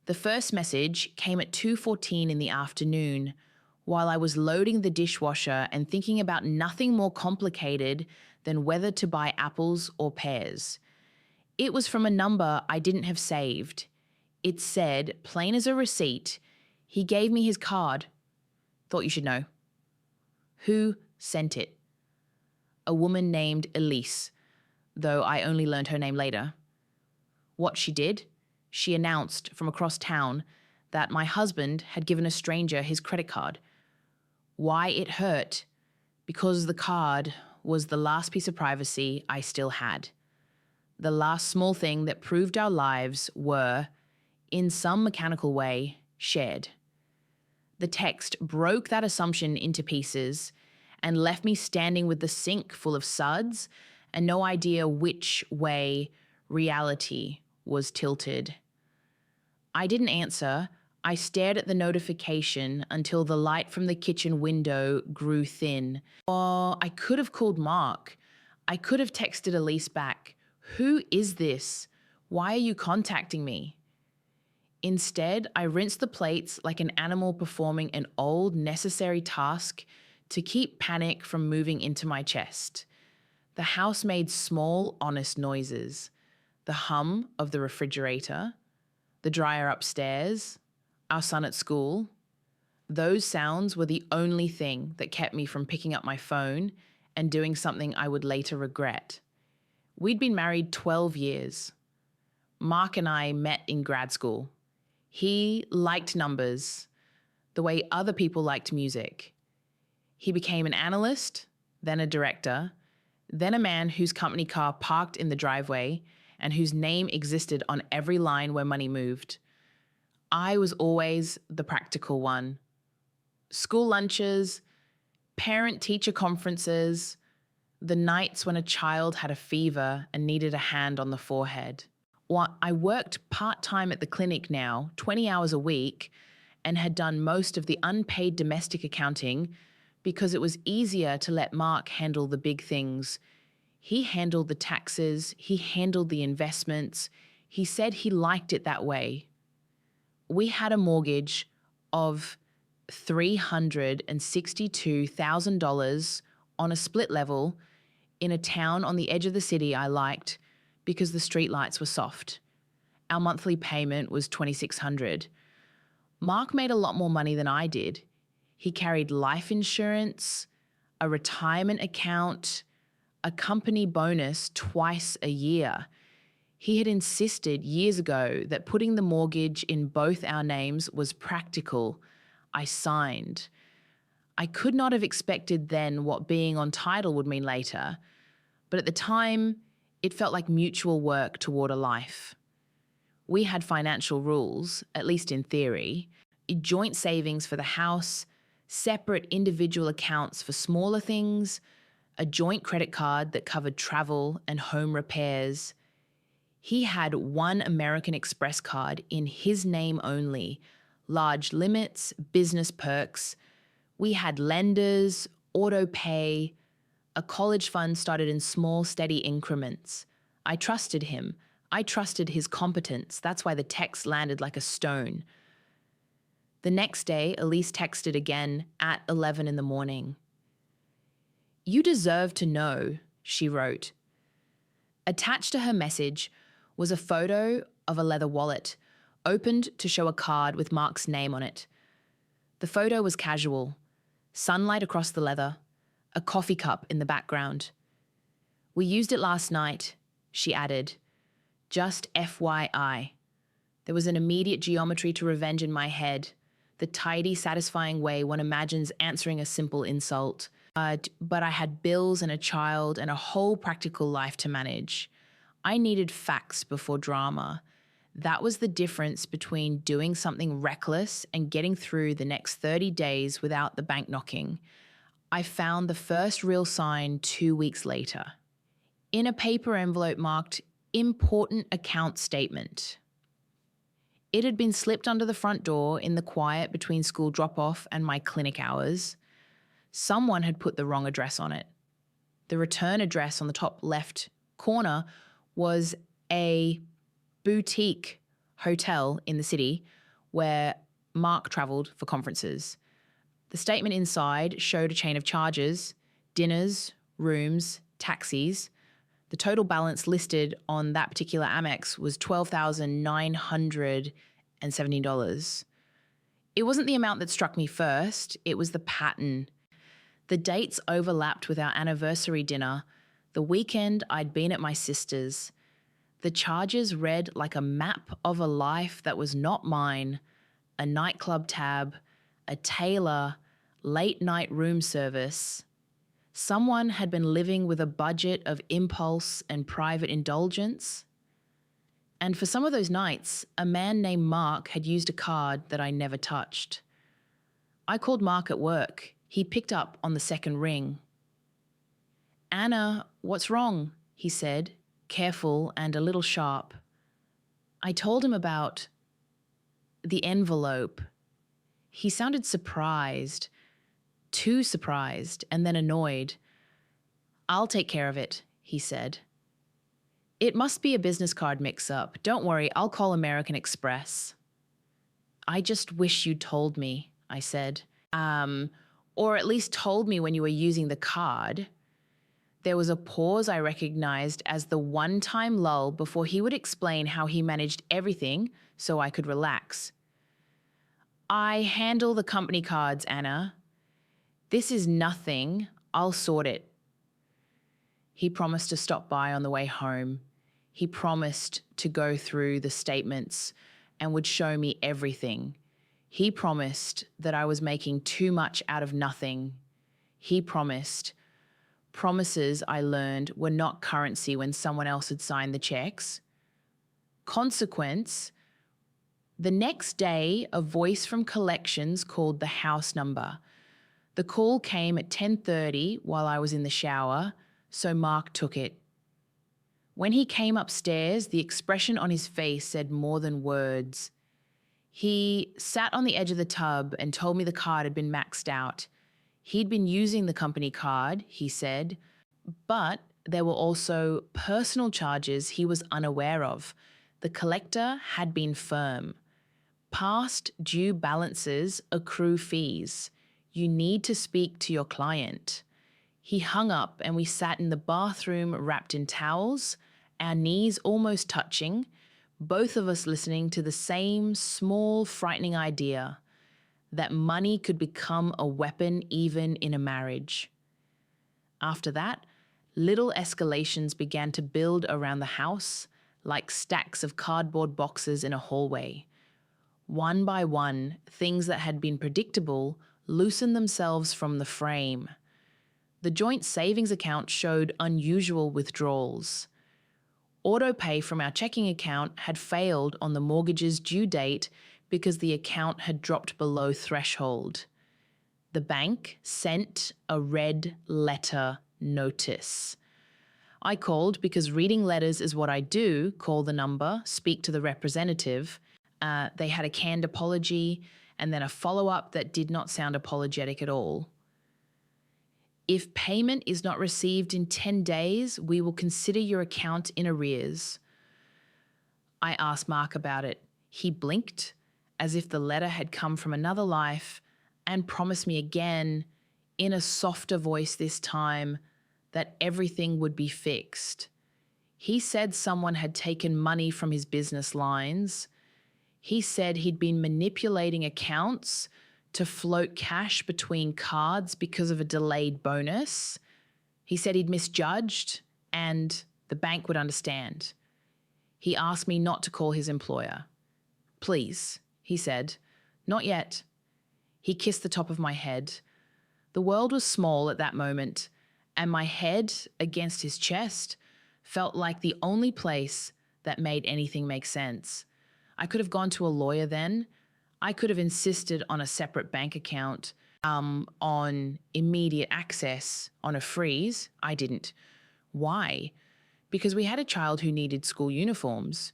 The first message came at 2:14 in the afternoon, while I was loading the dishwasher and thinking about nothing more complicated than whether to buy apples or pears. It was from a number I didn't have saved. It said, plain as a receipt, he gave me his card. Thought you should know. Who sent it? A woman named Elise, though I only learned her name later. What she did? She announced from across town that my husband had given a stranger his credit card. Why it hurt? Because the card was the last piece of privacy I still had. The last small thing that proved our lives were, in some mechanical way, shared. The text broke that assumption into pieces and left me standing with the sink full of suds and no idea which way reality was tilted. I didn't answer. I stared at the notification until the light from the kitchen window grew thin. Or I could have called Mark. I could have texted Elise back. Who is this? Why are you contacting me? Instead, I rinsed the plates like an animal performing an old, necessary task to keep panic from moving into my chest. The house made small, honest noises. The hum of the refrigerator, the dryer upstairs, our son at school. Those sounds were the only thing that kept me from picking up my phone and doing something I would later regret. We'd been married 12 years. Mark and I met in grad school. He liked numbers the way other people liked music. He became an analyst, then a director, then a man whose company car parked in the driveway and whose name existed on every line where money moved. I was always the practical one. School lunches, parent-teacher conferences, the nights when a child had a fever and needed a hand on the forehead. I worked part-time at the clinic now, 20 hours a week, and had done most of the unpaid domestic accounting because it was easier to let Mark handle the big things. He handled the taxes, he handled the investments. He said he liked it that way. We had a mortgage of $362,000 on a split level in a town on the edge of the city I liked because the streetlights were soft. Our monthly payment was $2,600. Mark made a lot more money than I did. He carried life insurance, a retirement account, a company bonus twice a year. He had insisted years ago that putting the mortgage in both our names was practical. I signed. I could not have expected then what being on title would mean later, but at the time, it felt like mutual work toward a life. We had financial rules, at least in theory, joint savings for the house, separate individual accounts for smaller things, a joint credit card that covered travel and home repairs. He had one American Express card in his name only, large limits, business perks. We had lenders, auto pay. A college fund started in small, steady increments. I trusted him. I trusted his competence. That's why the text landed like a stone. The next day, Elise texted again at 11 in the morning. "You deserve to know," she wrote. Attached to her message was a photo of a leather wallet, opened to show a card with Mark's name on it. The photo was casual, sunlight across the leather, a coffee cup in the background. "We used it last night," she added. "Just FYI. There was an immediate geometry to revenge in my head, the tidy, satisfying way one imagines answering a simple insult. But I had bills and a child and a whole practical life to manage. I needed facts before drama. That was the difference between doing something reckless and getting through the next 30 days without the bank knocking. I found the first real sign 2 weeks later. In a paper envelope marked Important Account Statement. It had been slipped under the front door in the quiet between school drop-off and my clinic hours. Someone had put the wrong address on it. The return address on the top left corner was a boutique hotel in the city where Mark travelled for conferences. The statement inside showed a chain of charges, dinners, rooms, taxis. The total balance listed on that particular Amex was $12,917. It wasn't the amount that struck me first, it was the pattern. The dates overlapped with our anniversary dinner, the weekend I'd been at my sister's. The charges read like a map of a life that was not mine, a nightclub tab, a tailor, late night room service. Someone had been living with a budget of impulse and private indulgence. And for some of those nights, a man named Mark had used a card that I never touched. I called Mark at work. He picked up on the second ring. "Anna, what's wrong?" he said, careful and a little sharp. I told him about the envelope. He sounded surprised, too surprised, and then annoyed. "I'll take care of it," he said. "It must be a business card mix-up. Don't worry, I'll call American Express." "I just wish you'd told me," I said. Or at least told me when you were using the card." There was a pause I recognized as the one-time lull before he would explain how he managed everything so I could relax. "I handle the company cards, Anna. This is nothing. I'll sort it." He promised to stop by on the way home. He promised to go through the statements and would show me everything. He promised that I was making too much out of nothing. He promised. Promises, I learned, were not currency when someone else had signed the checks. Consequence, the next day, a voice from collections called the house number. The call came at 10:30 while I was in the shower, so Mark took it. When he came upstairs, the expression on his face said more than words. He sat on the edge of the tub and told me the card had been maxed out. He'd been using the company card, he said, but there were also personal charges he was unaware of. The collector had been firm. Past due balances accrue fees. You need to speak to your client. He hung up and we sat in the bathroom wrapped in towels, our knees almost touching, both of us listening to the same small, frightening idea that money could become a weapon even in a marriage. After that, little escalations began to build around the house like stacks of cardboard boxes in a hallway. One by one, things that had been predictable loosened themselves from the frame. The joint savings account showed unusual withdrawals. Autopay from our checking account had failed on the mortgage's due date because the account had dropped below threshold. The bank sent a red letter notice. I called because reading letters is what I do, call the number, speak to the representative. They had a canned apology and then a follow-up that did not sound apologetic at all. "If payment is not received in 10 days, we will consider your account in arrears." I asked Mark about it. He blinked, as if the letter had come from another life, and promised me again, in a softer voice this time, that everything would be fixed. He said someone had taken money from his business lines. He said he'd been manipulating accounts to float cash between cards because of a delayed bonus. He said he'd misjudged and the bank would understand. He asked me not to call his employer. "Please," he said. "Not yet." He kissed the top of my head. The world was small at that moment, and my head against his chest felt like the only place that made anything make sense. I could have gone to a lawyer then. I could have insisted on a separate bank account, on immediate access, on a freeze. I didn't. Why? Because we had a child who needed school uniforms.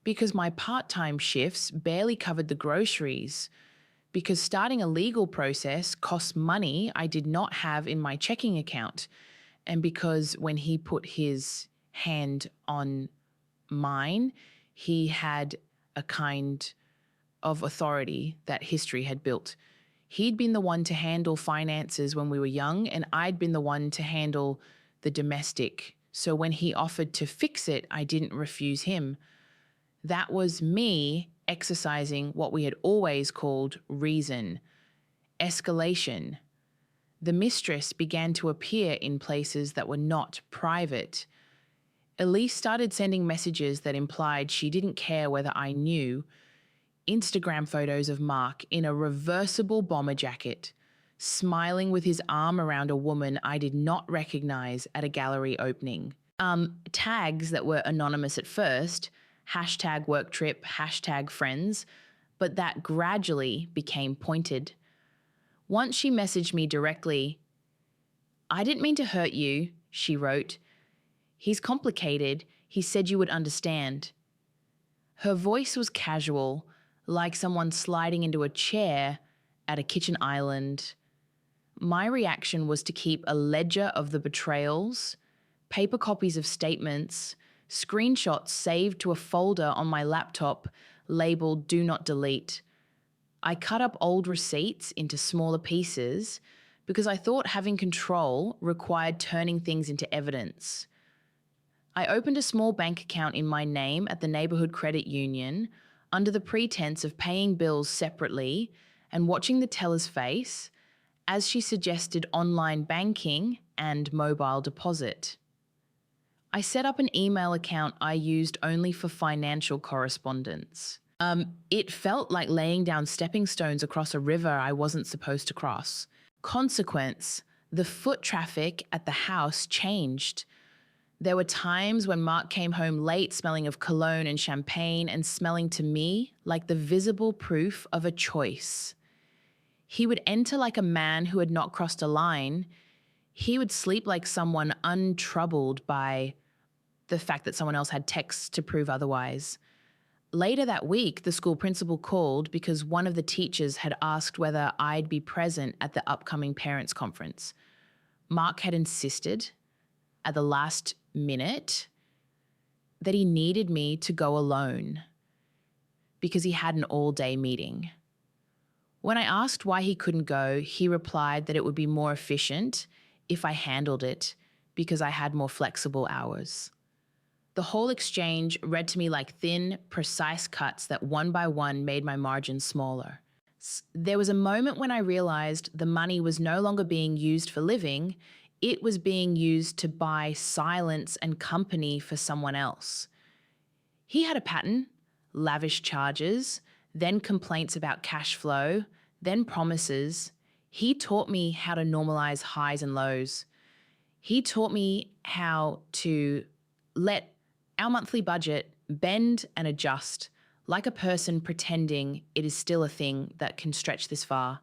Because my part-time shifts barely covered the groceries. Because starting a legal process cost money I did not have in my checking account. And because when he put his hand on mine, he had a kind of authority that history had built. He'd been the one to handle finances when we were young, and I'd been the one to handle the domestic. So when he offered to fix it, I didn't refuse him. That was me exercising what we had always called reason. Escalation. The mistress began to appear in places that were not private. Elise started sending messages that implied she didn't care whether I knew. Instagram photos of Mark in a reversible bomber jacket, smiling with his arm around a woman I did not recognize at a gallery opening. Tags that were anonymous at first, #worktrip, #friends, but that gradually became pointed. Once she messaged me directly. "I didn't mean to hurt you," she wrote. "He's complicated. He said you would understand." Her voice was casual, like someone sliding into a chair at a kitchen island. My reaction was to keep a ledger of the betrayals, paper copies of statements, screenshots saved to a folder on my laptop labeled "Do Not Delete." I cut up old receipts into smaller pieces because I thought having control required turning things into evidence. I opened a small bank account in my name at the neighborhood credit union under the pretense of paying bills separately and watching the teller's face as she suggested online banking and mobile deposit. I set up an email account I used only for financial correspondence. It felt like laying down stepping stones across a river I wasn't supposed to cross. Consequence, the foot traffic at the house changed. There were times when Mark came home late smelling of cologne and champagne and smelling to me like the visible proof of a choice. He would enter like a man who had not crossed a line. He would sleep like someone untroubled by the fact that someone else had texts to prove otherwise. Later that week, the school principal called because one of the teachers had asked whether I'd be present at the upcoming parents' conference. Mark had insisted at the last minute that he needed me to go alone because he had an all-day meeting. When I asked why he couldn't go, he replied that it would be more efficient if I handled it because I had more flexible hours. The whole exchange read to me like thin, precise cuts that one by one made my margins smaller. There was a moment when I realized the money was no longer being used for living, it was being used to buy silence and company for someone else. He had a pattern: lavish charges, then complaints about cash flow, then promises. He taught me how to normalize highs and lows. He taught me how to let our monthly budget bend and adjust like a person pretending it is still a thing that can stretch this far.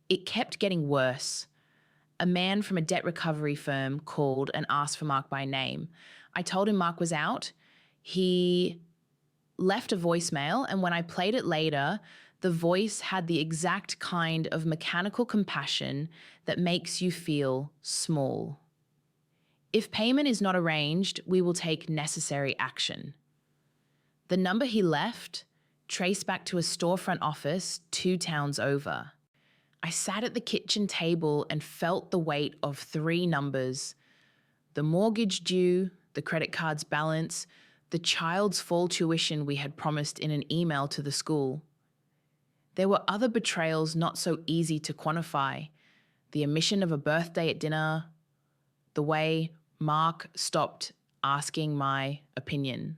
It kept getting worse. A man from a debt recovery firm called and asked for Mark by name. I told him Mark was out. He left a voicemail, and when I played it later, the voice had the exact kind of mechanical compassion that makes you feel small. If payment is not arranged, we will take necessary action. The number he left traced back to a storefront office 2 towns over. I sat at the kitchen table and felt the weight of 3 numbers: the mortgage due, the credit card's balance, the child's fall tuition we had promised in an email to the school. There were other betrayals not so easy to quantify: the omission of a birthday at dinner, the way Mark stopped asking my opinion,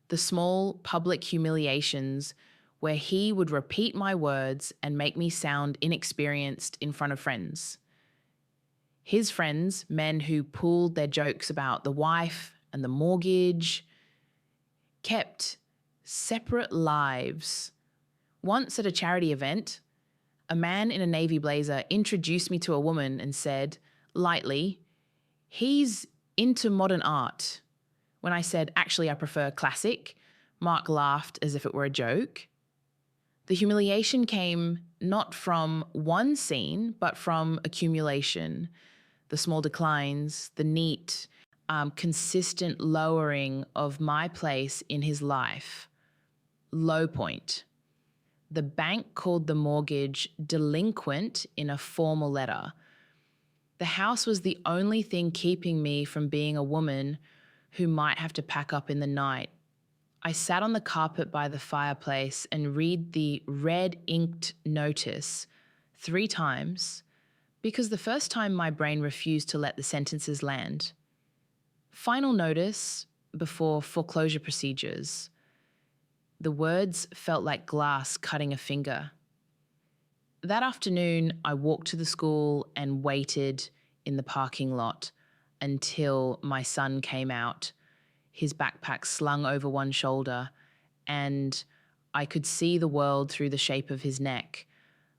the small public humiliations where he would repeat my words and make me sound inexperienced in front of friends. His friends, men who pooled their jokes about the wife and the mortgage, kept separate lives. Once at a charity event, a man in a navy blazer introduced me to a woman and said, lightly, "He's into modern art." When I said, "Actually, I prefer classic," Mark laughed as if it were a joke. The humiliation came not from one scene, but from accumulation. The small declines, the neat, consistent lowering of my place in his life. Low point. The bank called the mortgage delinquent in a formal letter. The house was the only thing keeping me from being a woman who might have to pack up in the night. I sat on the carpet by the fireplace and read the red inked notice 3 times because the first time my brain refused to let the sentences land. Final notice before foreclosure procedures. The words felt like glass cutting a finger. That afternoon, I walked to the school and waited in the parking lot until my son came out, his backpack slung over one shoulder, and I could see the world through the shape of his neck.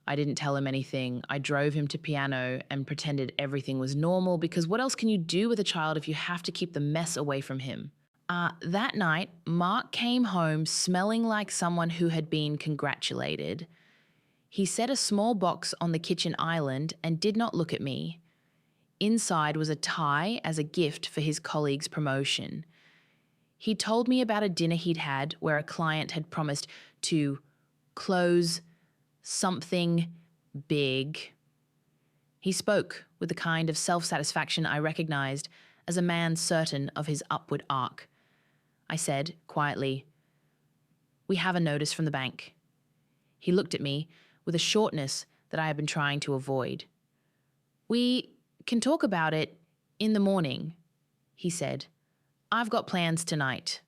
I didn't tell him anything. I drove him to piano and pretended everything was normal because what else can you do with a child if you have to keep the mess away from him? That night, Mark came home smelling like someone who had been congratulated. He set a small box on the kitchen island and did not look at me. Inside was a tie as a gift for his colleague's promotion. He told me about a dinner he'd had where a client had promised to close something big. He spoke with the kind of self-satisfaction I recognized as a man certain of his upward arc. I said quietly, "We have a notice from the bank." He looked at me with a shortness that I had been trying to avoid. "We can talk about it in the morning," he said. "I've got plans tonight."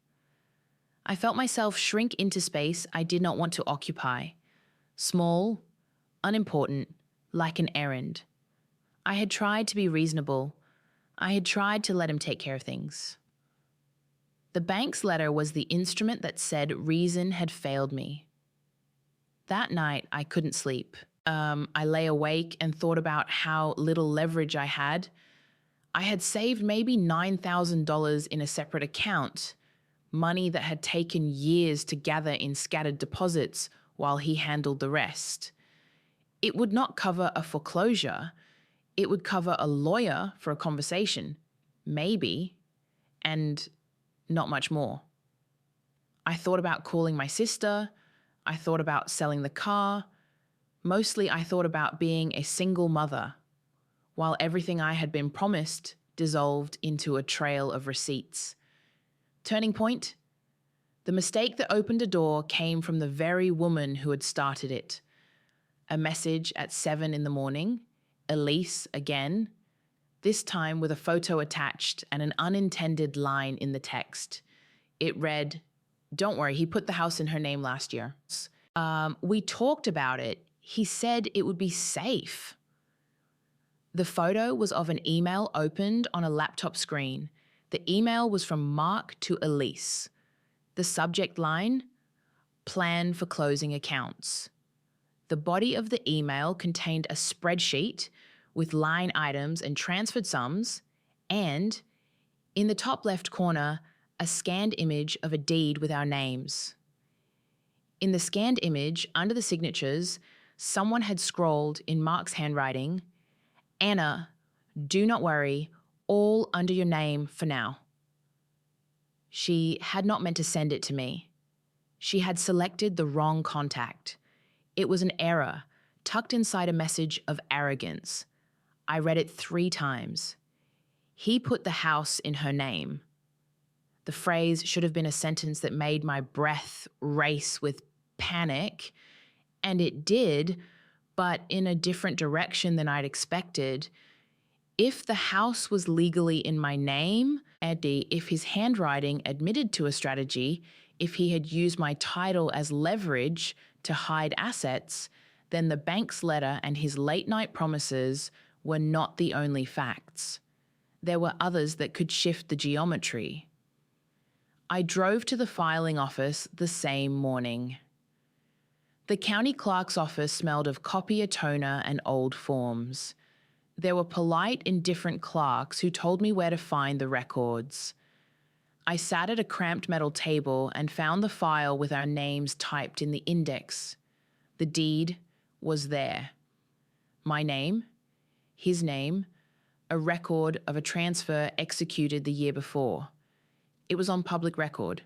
I felt myself shrink into space I did not want to occupy. Small, unimportant, like an errand. I had tried to be reasonable. I had tried to let him take care of things. The bank's letter was the instrument that said reason had failed me. That night, I couldn't sleep. I lay awake and thought about how little leverage I had. I had saved maybe $9,000 in a separate account, money that had taken years to gather in scattered deposits while he handled the rest. It would not cover a foreclosure. It would cover a lawyer for a conversation, maybe, and not much more. I thought about calling my sister. I thought about selling the car. Mostly I thought about being a single mother, while everything I had been promised dissolved into a trail of receipts. Turning point? The mistake that opened a door came from the very woman who had started it. A message at 7 in the morning, Elise again, this time with a photo attached and an unintended line in the text. It read, "Don't worry, he put the house in her name last year. We talked about it. He said it would be safe." The photo was of an email opened on a laptop screen. The email was from Mark to Elise. The subject line, "Plan for closing accounts." The body of the email contained a spreadsheet with line items and transferred sums, and in the top left corner, a scanned image of a deed with our names. In the scanned image, under the signatures, someone had scrawled in Mark's handwriting, "Anna, do not worry, all under your name for now." She had not meant to send it to me. She had selected the wrong contact. It was an error, tucked inside a message of arrogance. I read it 3 times. He put the house in her name. The phrase should have been a sentence that made my breath race with panic, and it did, but in a different direction than I'd expected. If the house was legally in my name, Eddie, if his handwriting admitted to a strategy, if he had used my title as leverage to hide assets, then the bank's letter and his late-night promises were not the only facts. There were others that could shift the geometry. I drove to the filing office the same morning. The county clerk's office smelled of copier toner and old forms. There were polite, indifferent clerks who told me where to find the records. I sat at a cramped metal table and found the file with our names typed in the index. The deed was there. My name, his name, a record of a transfer executed the year before. It was on public record.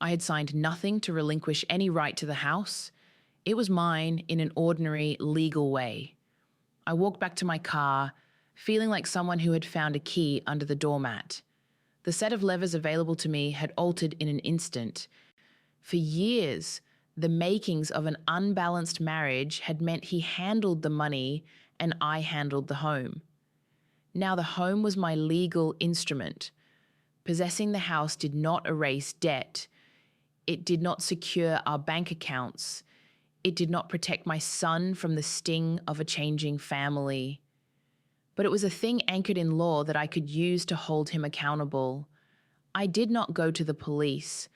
I had signed nothing to relinquish any right to the house. It was mine in an ordinary, legal way. I walked back to my car, feeling like someone who had found a key under the doormat. The set of levers available to me had altered in an instant. For years, the makings of an unbalanced marriage had meant he handled the money and I handled the home. Now the home was my legal instrument. Possessing the house did not erase debt. It did not secure our bank accounts. It did not protect my son from the sting of a changing family. But it was a thing anchored in law that I could use to hold him accountable. I did not go to the police.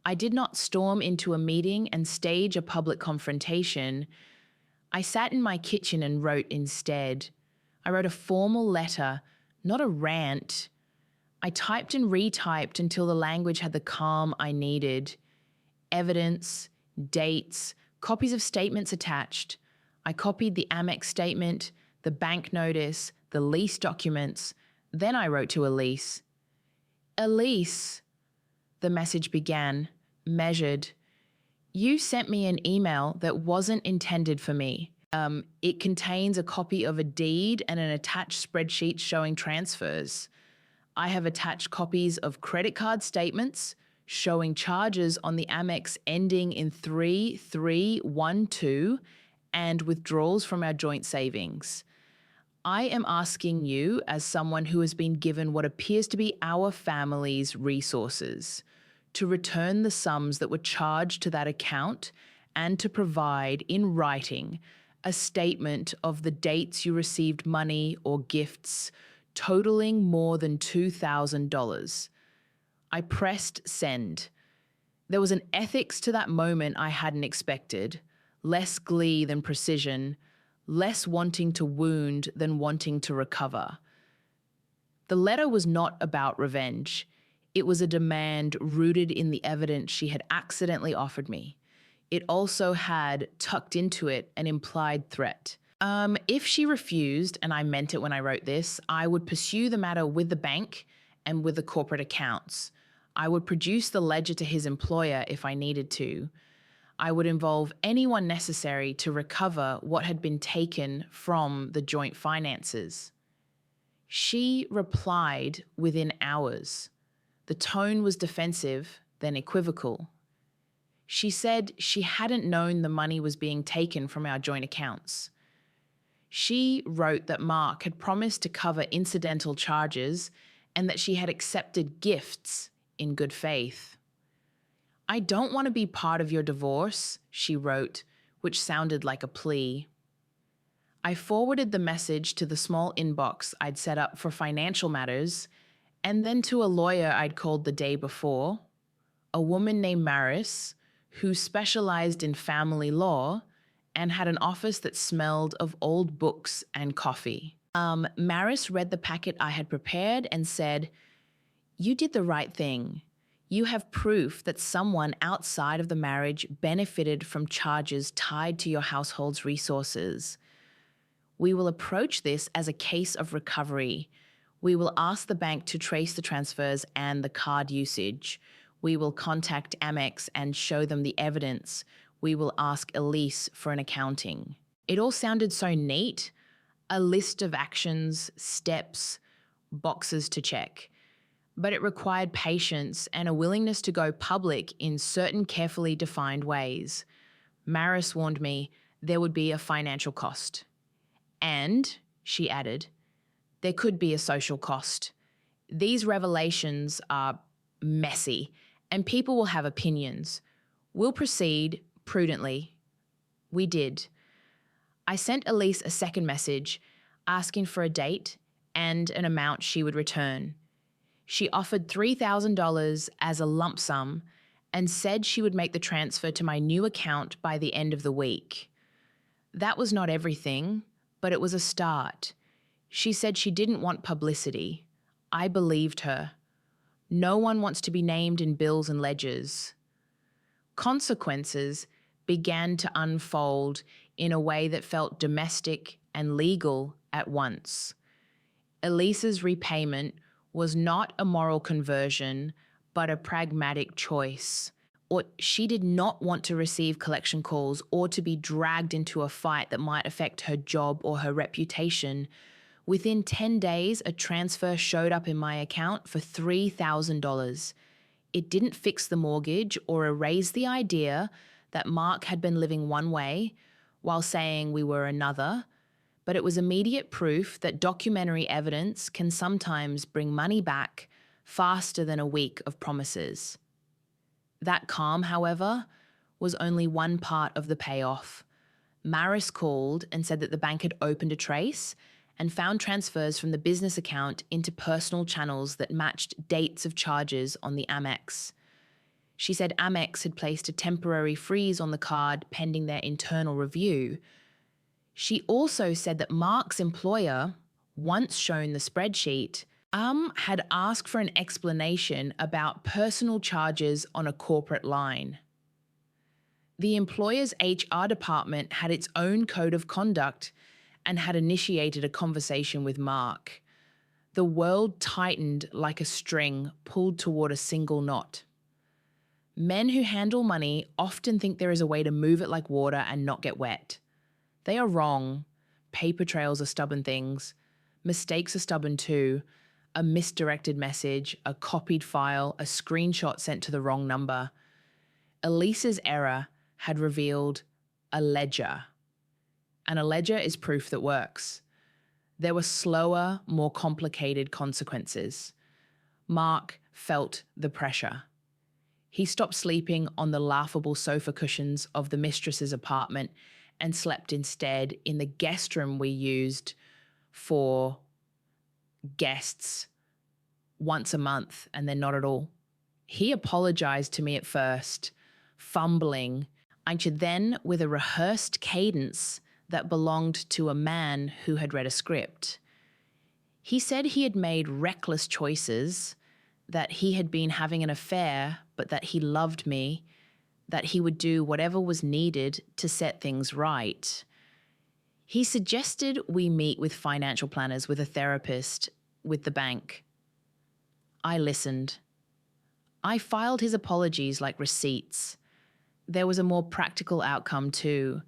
I did not storm into a meeting and stage a public confrontation. I sat in my kitchen and wrote instead. I wrote a formal letter, not a rant. I typed and retyped until the language had the calm I needed. Evidence, dates, copies of statements attached. I copied the Amex statement, the bank notice, the lease documents. Then I wrote to Elise. Elise, the message began, measured. You sent me an email that wasn't intended for me. It contains a copy of a deed and an attached spreadsheet showing transfers. I have attached copies of credit card statements showing charges on the Amex ending in 3312 and withdrawals from our joint savings. I am asking you, as someone who has been given what appears to be our family's resources, to return the sums that were charged to that account and to provide in writing a statement of the dates you received money or gifts totaling more than $2,000. I pressed send. There was an ethics to that moment I hadn't expected, less glee than precision, less wanting to wound than wanting to recover. The letter was not about revenge. It was a demand rooted in the evidence she had accidentally offered me. It also had tucked into it an implied threat. If she refused, and I meant it when I wrote this, I would pursue the matter with the bank and with the corporate accounts. I would produce the ledger to his employer if I needed to. I would involve anyone necessary to recover what had been taken from the joint finances. She replied within hours. The tone was defensive, then equivocal. She said she hadn't known the money was being taken from our joint accounts. She wrote that Mark had promised to cover incidental charges and that she had accepted gifts in good faith. I don't want to be part of your divorce, she wrote, which sounded like a plea. I forwarded the message to the small inbox I'd set up for financial matters and then to a lawyer I'd called the day before, a woman named Mistress, who specialized in family law and had an office that smelled of old books and coffee. Mistress read the packet I had prepared and said, "You did the right thing. You have proof that someone outside of the marriage benefited from charges tied to your household's resources. We will approach this as a case of recovery. We will ask the bank to trace the transfers and the card usage. We will contact Amex and show them the evidence. We will ask Elise for an accounting." It all sounded so neat. A list of actions, steps, boxes to check. But it required patience and a willingness to go public in certain carefully defined ways. Maris warned me there would be a financial cost. And, she added, there could be a social cost. These revelations are messy, and people will have opinions. We'll proceed prudently. We did. I sent Elise a second message asking for a date and an amount she would return. She offered $3,000 as a lump sum and said she would make the transfer to my new account by the end of the week. That was not everything, but it was a start. She said she didn't want publicity. I believed her. No one wants to be named in bills and ledgers. Consequences began to unfold in a way that felt domestic and legal at once. Elise's repayment was not a moral conversion, but a pragmatic choice. or she did not want to receive collection calls or to be dragged into a fight that might affect her job or her reputation. Within 10 days, a transfer showed up in my account for $3,000. It didn't fix the mortgage or erase the idea that Mark had been living one way while saying we were another, but it was immediate proof that documentary evidence can sometimes bring money back faster than a week of promises. That calm, however, was only one part of the payoff. Maris called and said that the bank had opened a trace and found transfers from the business account into personal channels that matched dates of charges on the Amex. She said Amex had placed a temporary freeze on the card pending their internal review. She also said that Mark's employer, once shown the spreadsheet, had asked for an explanation about personal charges on a corporate line. The employer's HR department had its own code of conduct and had initiated a conversation with Mark. The world tightened like a string pulled toward a single knot. Men who handle money often think there is a way to move it like water and not get wet. They are wrong. Paper trails are stubborn things. Mistakes are stubborn too. A misdirected message, a copied file, a screenshot sent to the wrong number. Elise's error had revealed a ledger. And a ledger is proof that works. There were slower, more complicated consequences. Mark felt the pressure. He stopped sleeping on the laughable sofa cushions of the mistress's apartment and slept instead in the guest room we used for guests once a month and then not at all. He apologized to me at first, fumbling, and then with a rehearsed cadence that belonged to a man who had read a script. He said he had made reckless choices, that he had been having an affair, but that he loved me, that he would do whatever was needed to set things right. He suggested we meet with financial planners, with a therapist, with the bank. I listened. I filed his apologies like receipts. There was a more practical outcome too.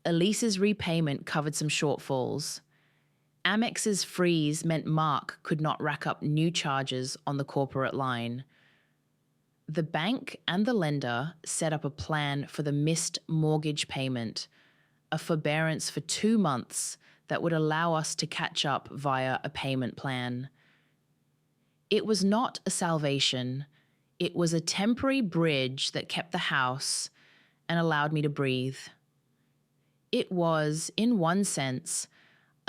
Elise's repayment covered some shortfalls. Amex's freeze meant Mark could not rack up new charges on the corporate line. The bank and the lender set up a plan for the missed mortgage payment, a forbearance for 2 months that would allow us to catch up via a payment plan. It was not a salvation. It was a temporary bridge that kept the house and allowed me to breathe. It was, in one sense,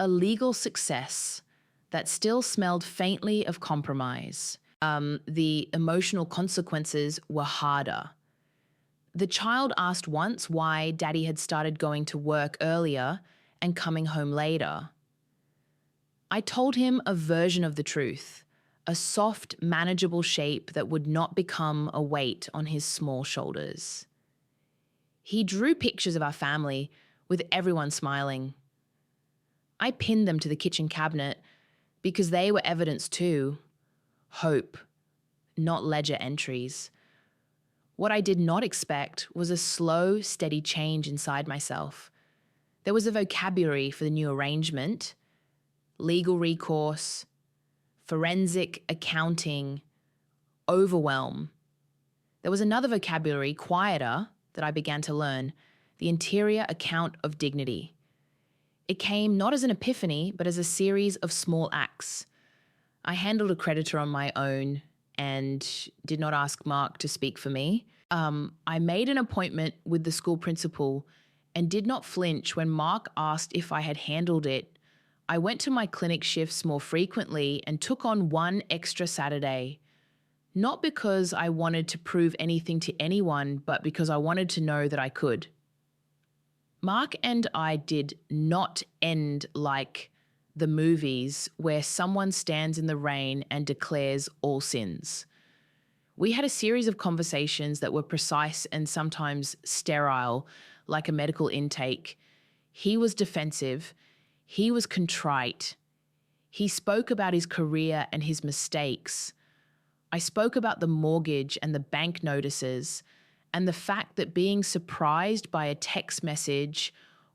a legal success that still smelled faintly of compromise. The emotional consequences were harder. The child asked once why Daddy had started going to work earlier and coming home later. I told him a version of the truth, a soft, manageable shape that would not become a weight on his small shoulders. He drew pictures of our family, with everyone smiling. I pinned them to the kitchen cabinet because they were evidence too. Hope, not ledger entries. What I did not expect was a slow, steady change inside myself. There was a vocabulary for the new arrangement, legal recourse, forensic accounting, overwhelm. There was another vocabulary, quieter, that I began to learn, the interior account of dignity. It came not as an epiphany, but as a series of small acts. I handled a creditor on my own and did not ask Mark to speak for me. I made an appointment with the school principal and did not flinch when Mark asked if I had handled it. I went to my clinic shifts more frequently and took on one extra Saturday. Not because I wanted to prove anything to anyone, but because I wanted to know that I could. Mark and I did not end like the movies where someone stands in the rain and declares all sins. We had a series of conversations that were precise and sometimes sterile, like a medical intake. He was defensive. He was contrite. He spoke about his career and his mistakes. I spoke about the mortgage and the bank notices, and the fact that being surprised by a text message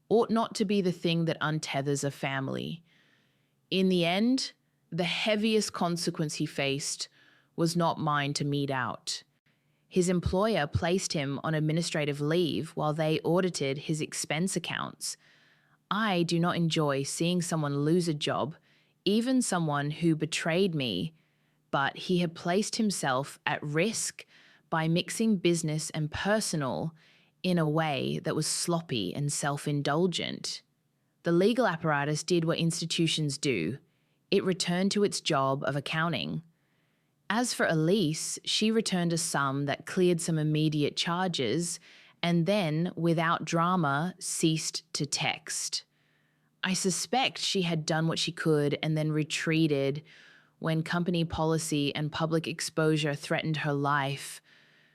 ought not to be the thing that untethers a family. In the end, the heaviest consequence he faced was not mine to mete out. His employer placed him on administrative leave while they audited his expense accounts. I do not enjoy seeing someone lose a job, even someone who betrayed me, but he had placed himself at risk by mixing business and personal in a way that was sloppy and self-indulgent. The legal apparatus did what institutions do. It returned to its job of accounting. As for Elise, she returned a sum that cleared some immediate charges and then, without drama, ceased to text. I suspect she had done what she could and then retreated when company policy and public exposure threatened her life,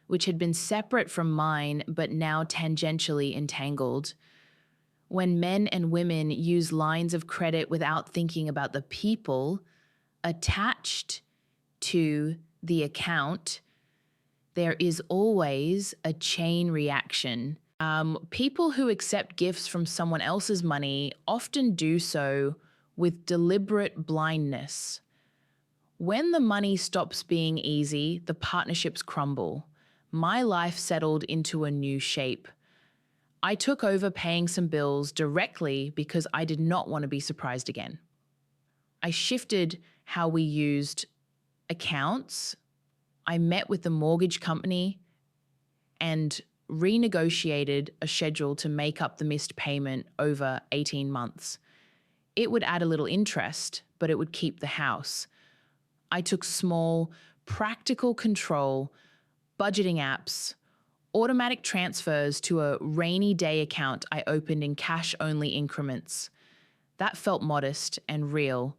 which had been separate from mine but now tangentially entangled. When men and women use lines of credit without thinking about the people attached to the account, there is always a chain reaction. People who accept gifts from someone else's money often do so with deliberate blindness. When the money stops being easy, the partnerships crumble. My life settled into a new shape. I took over paying some bills directly because I did not want to be surprised again. I shifted how we used accounts. I met with the mortgage company and renegotiated a schedule to make up the missed payment over 18 months. It would add a little interest, but it would keep the house. I took small, practical control, budgeting apps, automatic transfers to a rainy day account I opened in cash-only increments. That felt modest and real.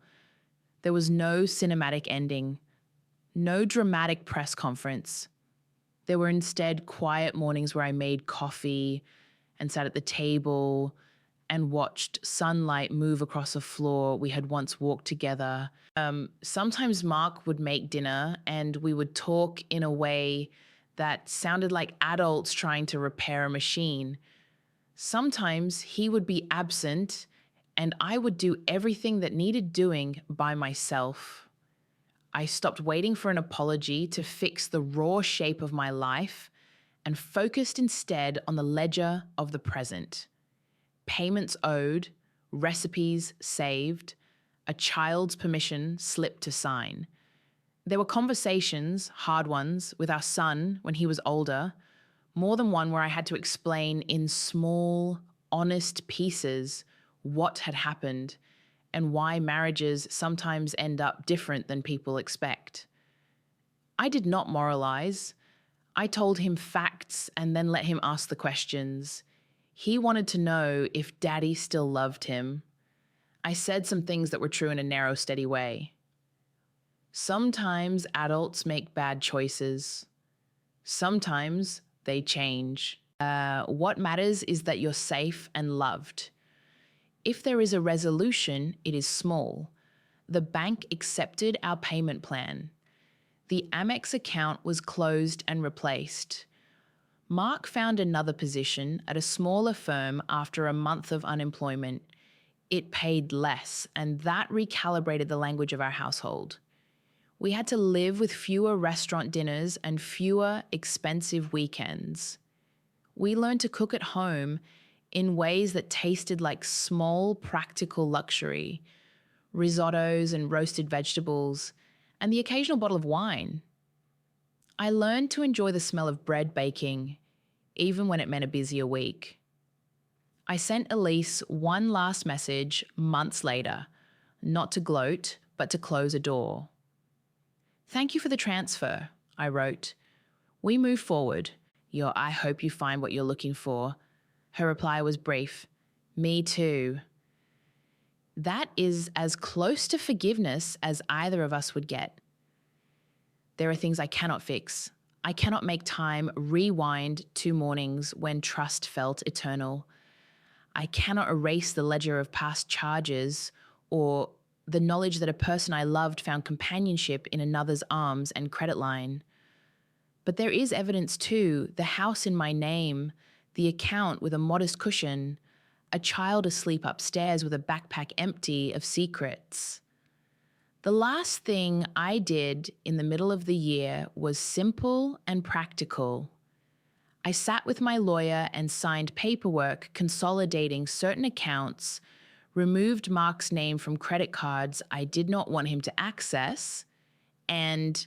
There was no cinematic ending, no dramatic press conference. There were instead quiet mornings where I made coffee and sat at the table and watched sunlight move across a floor we had once walked together. Sometimes Mark would make dinner and we would talk in a way that sounded like adults trying to repair a machine. Sometimes he would be absent and I would do everything that needed doing by myself. I stopped waiting for an apology to fix the raw shape of my life and focused instead on the ledger of the present. Payments owed, recipes saved, a child's permission slip to sign. There were conversations, hard ones, with our son when he was older, more than one where I had to explain in small, honest pieces what had happened and why marriages sometimes end up different than people expect. I did not moralize. I told him facts and then let him ask the questions. He wanted to know if Daddy still loved him. I said some things that were true in a narrow, steady way. Sometimes adults make bad choices. Sometimes they change. What matters is that you're safe and loved. If there is a resolution, it is small. The bank accepted our payment plan. The Amex account was closed and replaced. Mark found another position at a smaller firm after a month of unemployment. It paid less, and that recalibrated the language of our household. We had to live with fewer restaurant dinners and fewer expensive weekends. We learned to cook at home in ways that tasted like small, practical luxury, risottos and roasted vegetables, and the occasional bottle of wine. I learned to enjoy the smell of bread baking, even when it meant a busier week. I sent Elise one last message months later, not to gloat, but to close a door. "Thank you for the transfer," I wrote. "We move forward. I hope you find what you're looking for." Her reply was brief. "Me too." That is as close to forgiveness as either of us would get. There are things I cannot fix. I cannot make time rewind 2 mornings when trust felt eternal. I cannot erase the ledger of past charges or the knowledge that a person I loved found companionship in another's arms and credit line. But there is evidence too: the house in my name, the account with a modest cushion, a child asleep upstairs with a backpack empty of secrets. The last thing I did in the middle of the year was simple and practical. I sat with my lawyer and signed paperwork consolidating certain accounts, removed Mark's name from credit cards I did not want him to access, and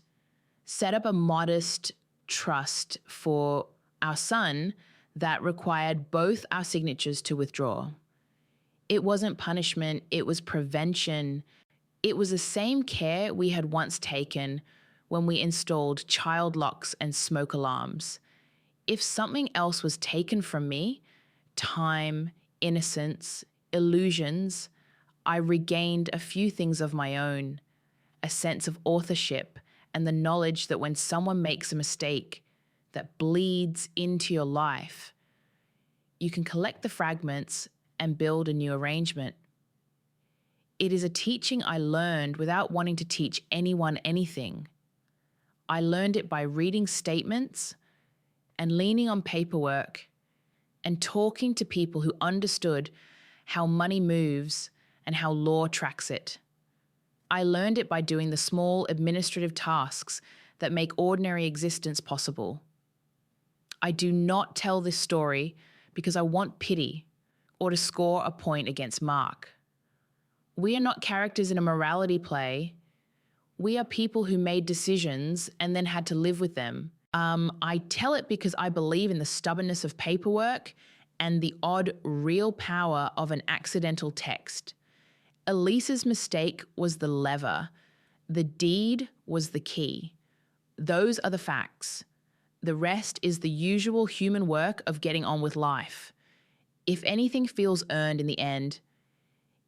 set up a modest trust for our son that required both our signatures to withdraw. It wasn't punishment, it was prevention. It was the same care we had once taken when we installed child locks and smoke alarms. If something else was taken from me, time, innocence, illusions, I regained a few things of my own, a sense of authorship and the knowledge that when someone makes a mistake that bleeds into your life, you can collect the fragments and build a new arrangement. It is a teaching I learned without wanting to teach anyone anything. I learned it by reading statements and leaning on paperwork and talking to people who understood how money moves and how law tracks it. I learned it by doing the small administrative tasks that make ordinary existence possible. I do not tell this story because I want pity or to score a point against Mark. We are not characters in a morality play. We are people who made decisions and then had to live with them. I tell it because I believe in the stubbornness of paperwork and the odd real power of an accidental text. Elise's mistake was the lever. The deed was the key. Those are the facts. The rest is the usual human work of getting on with life. If anything feels earned in the end,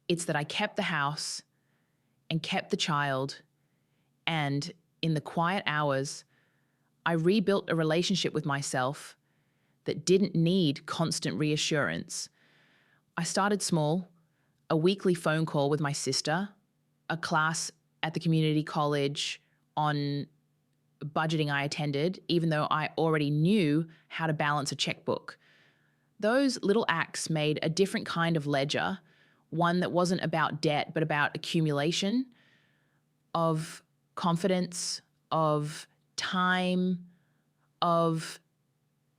it's that I kept the house and kept the child, and in the quiet hours, I rebuilt a relationship with myself that didn't need constant reassurance. I started small, a weekly phone call with my sister, a class at the community college on budgeting I attended, even though I already knew how to balance a checkbook. Those little acts made a different kind of ledger, one that wasn't about debt, but about accumulation of confidence, of time, of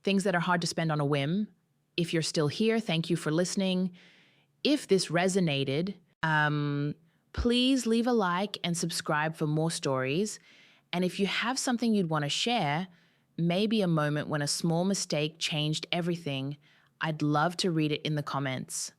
things that are hard to spend on a whim. If you're still here, thank you for listening. If this resonated, please leave a like and subscribe for more stories. And if you have something you'd want to share, maybe a moment when a small mistake changed everything, I'd love to read it in the comments.